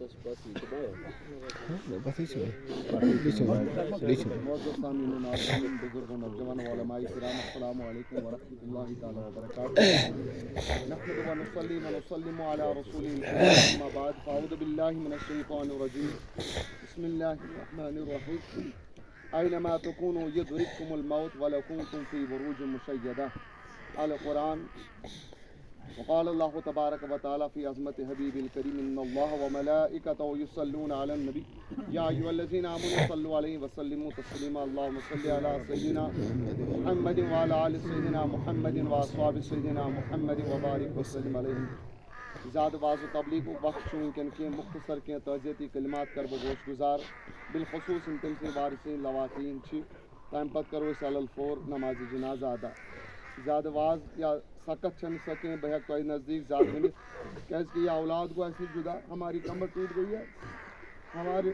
بسم الله الرحمن الرحيم أينما تكونوا يدرككم الموت ولو كنتم في بروج مشيدة القرآن. وقال الله تبارك وتعالى في عظمة حبيب الكريم إن الله وملائكته يصلون على النبي يا أيها الذين آمنوا صلوا عليه وسلموا تسليما اللهم صل على سيدنا محمد وعلى آل سيدنا محمد وأصحاب سيدنا محمد وبارك وسلم عليه. زیادہ واضح تبلیغ وقت ونکن کی مختصر کی تعزیتی کلمات کر گوش گزار بالخصوص ان تم سے وارثین لواطین تم پتہ کرو اس الفور نماز جنازہ ادا. زیادہ واضح یا سکت چھن سکیں بہت تو نزدیک زیادہ ونت کیس کہ یہ اولاد کو ایسی جدا ہماری کمر ٹوٹ گئی ہے, ہمارے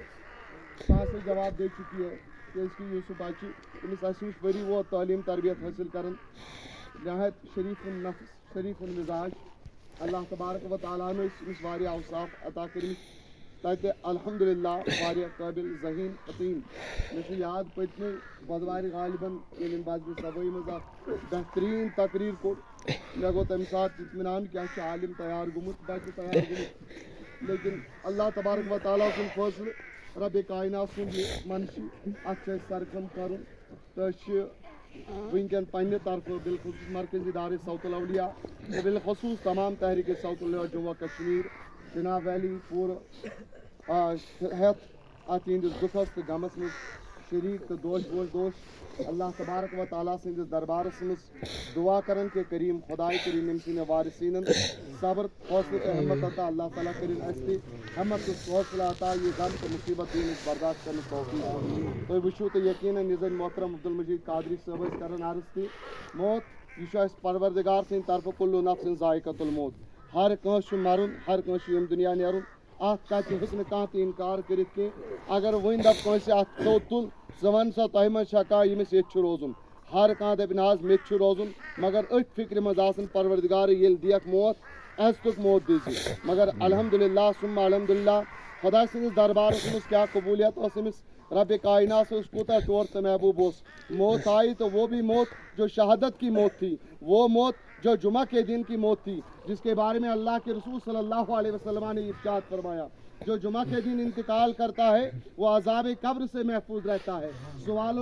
سانسیں جواب دے چکی ہے کہ اس کی یوسف بچی تمس اسنش بری وہ تعلیم تربیت حاصل کرن نہایت شریف النفس شریف المزاج. اللہ تبارک و تعالیٰ نے اس واریاہ اوصاف عطا کرم تاکہ الحمدللہ واریاہ قابل ذہین عطیم. مجھے یاد پتنے بدوار غالباً یعنی بعض صبحی مزا بہترین تقریر کو مے گو تمہ سات اطمینان کہ عالم تیار گومت بچہ تیار گومت, لیکن اللہ تبارک و تعالیٰ سن فیصلہ رب کائنات سن یہ منشی ات سرکم کرن تو ونکن پنہ طرف بالخصوص مرکزی ادارہ صوت الاولیاء بالخصوص تمام تحریک صوت الاولیاء جموں کشمیر جناب ویلی پور ہیتھ ات ہندس دکھس تو غمس مز شریک تو دوش بوش دوش. اللہ تبارک و تعالیٰ سندس دربارس مز دعا کرن کہ کریم خدائے کریم یم سن وارثین صبر حوصلہ تو ہمت عطا اللہ تعالیٰ کرن اسہ ہمت حوصلہ عطا یہ غم تو مصیبت دین برداشت کرنے توفیق. تھی وچھو تو یقیناً یہ زن محترم عبدالمجید قادری صاحب کرن عرض تھی موت یہ اس پروردگار سند طرف کل نفس ذائقۃ الموت. ہر کنس مرن ہر کنس یم دنیا نیرن ات کتہ ہیکہ نہ کانٛہہ تہ انکار کرت کی اگر ون دپ کنس ات تھوٚد تل ژٕ ون سا تۄہہِ منٛز چھا کانٛہہ ییٚمِس ییٚتہِ چھُ روزُن, ہر کانٛہہ دپہِ نہ حظ مےٚ تہِ چھُ روزُن مگر أتھۍ فکرِ منٛز آسن پروردگار ییٚلہِ دِیَکھ موت عزتُک موت دِزِ. مگر الحمدللہ ثم الحمدللہ خدا سٕنٛدِس دربارس منٛز کیٛاہ قبولیت ٲس أمِس رب کائنات اس کوتاہ ٹور تہٕ محبوب اوس. موت آئی تو وہ بھی موت جو شہادت کی موت تھی, وہ موت جو جمعہ کے دن کی موت تھی جس کے بارے میں اللہ کے رسول صلی اللہ علیہ وسلم نے ارشاد فرمایا جو جمعہ کے دن انتقال کرتا ہے وہ عذاب قبر سے محفوظ رہتا ہے. سوال